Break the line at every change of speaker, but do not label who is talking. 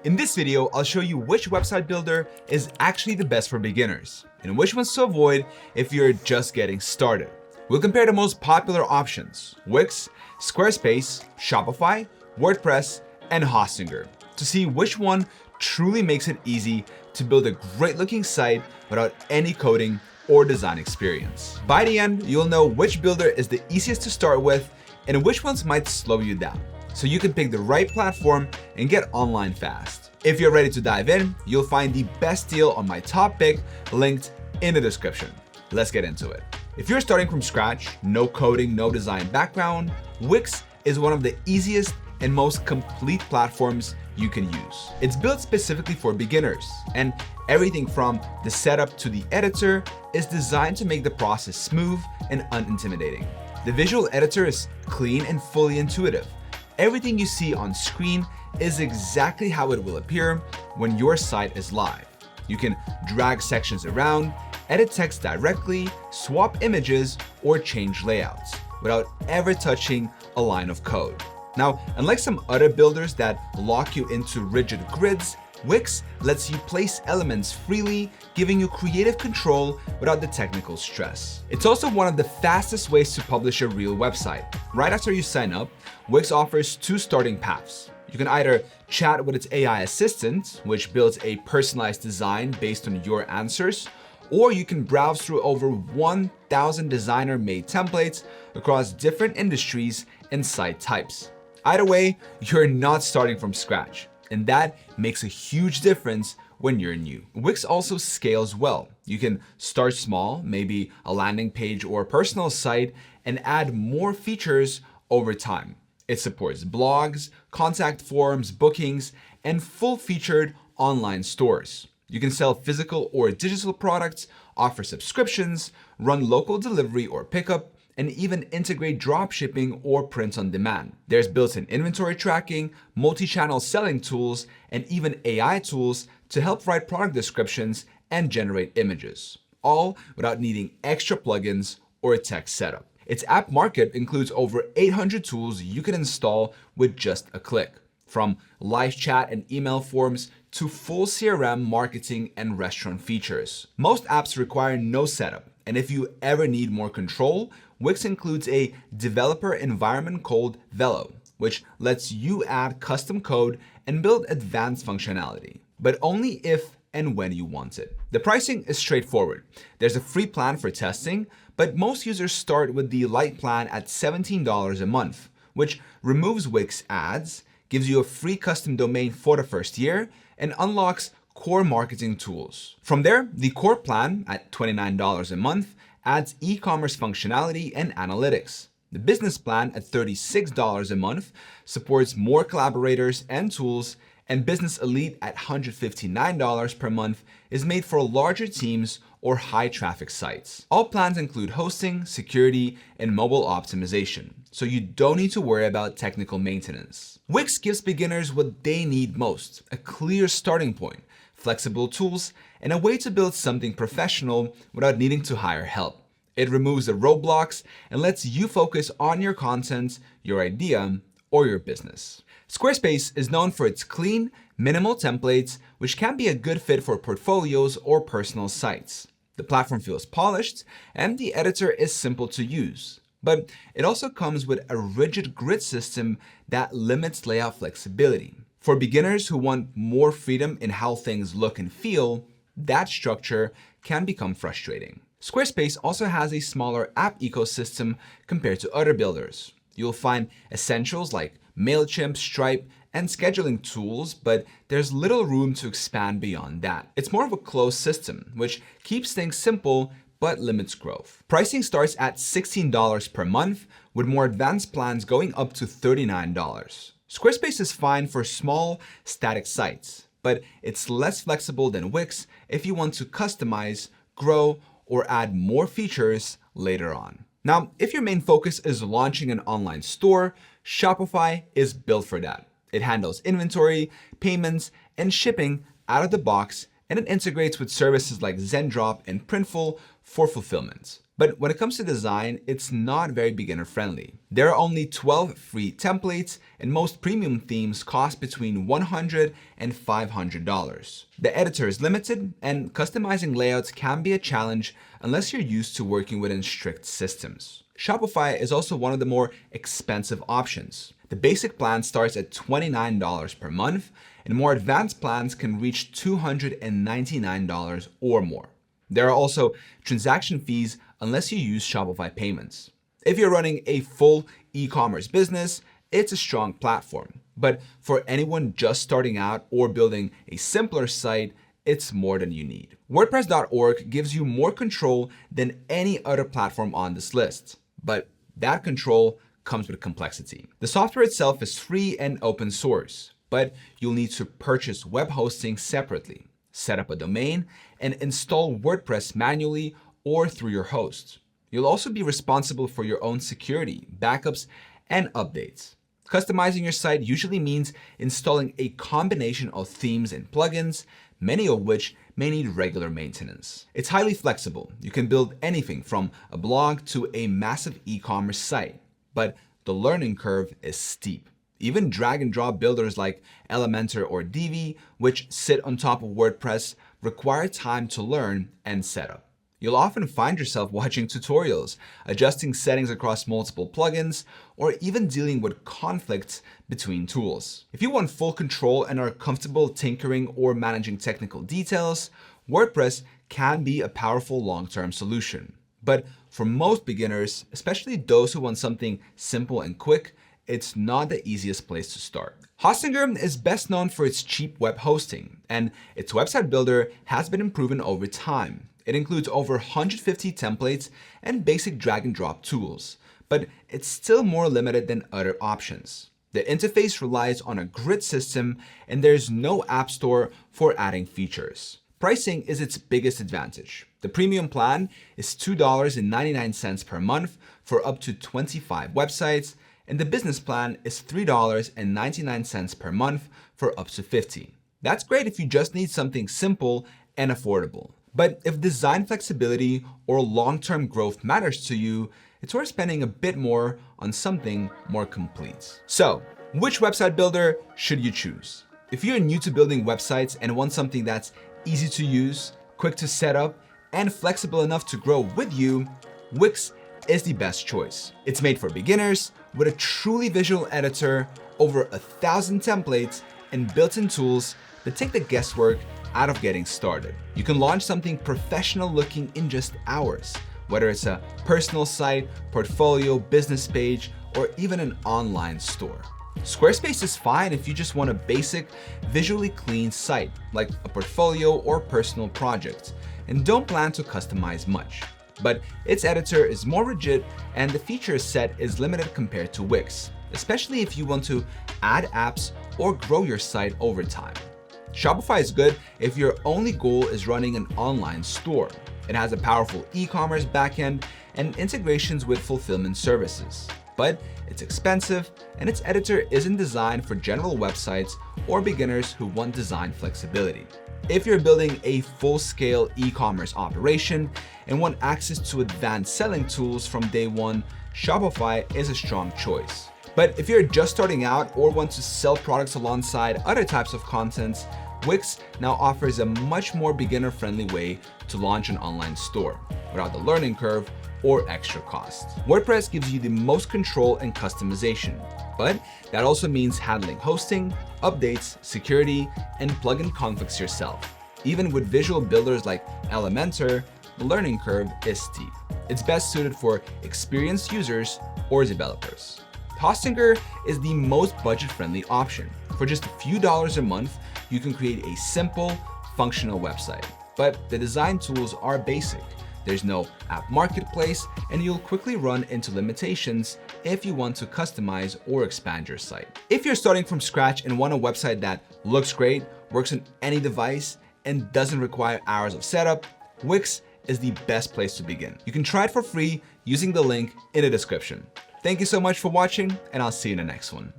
In this video, I'll show you which website builder is actually the best for beginners and which ones to avoid if you're just getting started. We'll compare the most popular options, Wix, Squarespace, Shopify, WordPress, and Hostinger, to see which one truly makes it easy to build a great looking site without any coding or design experience. By the end, you'll know which builder is the easiest to start with and which ones might slow you down, so you can pick the right platform and get online fast. If you're ready to dive in, you'll find the best deal on my top pick linked in the description. Let's get into it. If you're starting from scratch, no coding, no design background, Wix is one of the easiest and most complete platforms you can use. It's built specifically for beginners, and everything from the setup to the editor is designed to make the process smooth and unintimidating. The visual editor is clean and fully intuitive. Everything you see on screen is exactly how it will appear when your site is live. You can drag sections around, edit text directly, swap images, or change layouts without ever touching a line of code. Now, unlike some other builders that lock you into rigid grids, Wix lets you place elements freely, giving you creative control without the technical stress. It's also one of the fastest ways to publish a real website. Right after you sign up, Wix offers two starting paths. You can either chat with its AI assistant, which builds a personalized design based on your answers, or you can browse through over 1,000 designer-made templates across different industries and site types. Either way, you're not starting from scratch, and that makes a huge difference when you're new. Wix also scales well. You can start small, maybe a landing page or a personal site, and add more features over time. It supports blogs, contact forms, bookings, and full-featured online stores. You can sell physical or digital products, offer subscriptions, run local delivery or pickup, and even integrate dropshipping or print on demand. There's built-in inventory tracking, multi-channel selling tools, and even AI tools to help write product descriptions and generate images, all without needing extra plugins or a tech setup. Its app market includes over 800 tools you can install with just a click, from live chat and email forms to full CRM, marketing, and restaurant features. Most apps require no setup, and if you ever need more control, Wix includes a developer environment called Velo, which lets you add custom code and build advanced functionality, but only if and when you want it. The pricing is straightforward. There's a free plan for testing, but most users start with the light plan at $17 a month, which removes Wix ads, gives you a free custom domain for the first year, and unlocks core marketing tools. From there, the core plan at $29 a month adds e-commerce functionality and analytics. The business plan at $36 a month supports more collaborators and tools, and Business Elite at $159 per month is made for larger teams or high traffic sites. All plans include hosting, security, and mobile optimization, so you don't need to worry about technical maintenance. Wix gives beginners what they need most: a clear starting point, flexible tools, and a way to build something professional without needing to hire help. It removes the roadblocks and lets you focus on your content, your idea, or your business. Squarespace is known for its clean, minimal templates, which can be a good fit for portfolios or personal sites. The platform feels polished, and the editor is simple to use. But it also comes with a rigid grid system that limits layout flexibility. For beginners who want more freedom in how things look and feel, that structure can become frustrating. Squarespace also has a smaller app ecosystem compared to other builders. You'll find essentials like MailChimp, Stripe, and scheduling tools, but there's little room to expand beyond that. It's more of a closed system, which keeps things simple but limits growth. Pricing starts at $16 per month, with more advanced plans going up to $39. Squarespace is fine for small, static sites, but it's less flexible than Wix if you want to customize, grow, or add more features later on. Now, if your main focus is launching an online store, Shopify is built for that. It handles inventory, payments, and shipping out of the box, and it integrates with services like Zendrop and Printful for fulfillment. But when it comes to design, it's not very beginner friendly. There are only 12 free templates, and most premium themes cost between $100 and $500. The editor is limited, and customizing layouts can be a challenge unless you're used to working within strict systems. Shopify is also one of the more expensive options. The basic plan starts at $29 per month, and more advanced plans can reach $299 or more. There are also transaction fees unless you use Shopify payments. If you're running a full e-commerce business, it's a strong platform. But for anyone just starting out or building a simpler site, it's more than you need. WordPress.org gives you more control than any other platform on this list. But that control comes with complexity. The software itself is free and open source, but you'll need to purchase web hosting separately, set up a domain, and install WordPress manually or through your host. You'll also be responsible for your own security, backups, and updates. Customizing your site usually means installing a combination of themes and plugins, many of which may need regular maintenance. It's highly flexible. You can build anything from a blog to a massive e-commerce site, but the learning curve is steep. Even drag and drop builders like Elementor or Divi, which sit on top of WordPress, require time to learn and set up. You'll often find yourself watching tutorials, adjusting settings across multiple plugins, or even dealing with conflicts between tools. If you want full control and are comfortable tinkering or managing technical details, WordPress can be a powerful long-term solution. But for most beginners, especially those who want something simple and quick, it's not the easiest place to start. Hostinger is best known for its cheap web hosting, and its website builder has been improving over time. It includes over 150 templates and basic drag and drop tools, but it's still more limited than other options. The interface relies on a grid system, and there's no app store for adding features. Pricing is its biggest advantage. The premium plan is $2.99 per month for up to 25 websites, and the business plan is $3.99 per month for up to 50. That's great if you just need something simple and affordable. But if design flexibility or long-term growth matters to you, it's worth spending a bit more on something more complete. So, which website builder should you choose? If you're new to building websites and want something that's easy to use, quick to set up, and flexible enough to grow with you, Wix is the best choice. It's made for beginners with a truly visual editor, over 1,000 templates, and built-in tools that take the guesswork out of getting started. You can launch something professional looking in just hours, whether it's a personal site, portfolio, business page, or even an online store. Squarespace is fine if you just want a basic, visually clean site, like a portfolio or personal project, and don't plan to customize much. But its editor is more rigid and the feature set is limited compared to Wix, especially if you want to add apps or grow your site over time. Shopify is good if your only goal is running an online store. It has a powerful e-commerce backend and integrations with fulfillment services. But it's expensive, and its editor isn't designed for general websites or beginners who want design flexibility. If you're building a full-scale e-commerce operation and want access to advanced selling tools from day one, Shopify is a strong choice. But if you're just starting out or want to sell products alongside other types of content, Wix now offers a much more beginner-friendly way to launch an online store without the learning curve or extra cost. WordPress gives you the most control and customization, but that also means handling hosting, updates, security, and plugin conflicts yourself. Even with visual builders like Elementor, the learning curve is steep. It's best suited for experienced users or developers. Hostinger is the most budget-friendly option. For just a few dollars a month, you can create a simple, functional website. But the design tools are basic. There's no app marketplace, and you'll quickly run into limitations if you want to customize or expand your site. If you're starting from scratch and want a website that looks great, works on any device, and doesn't require hours of setup, Wix is the best place to begin. You can try it for free using the link in the description. Thank you so much for watching, and I'll see you in the next one.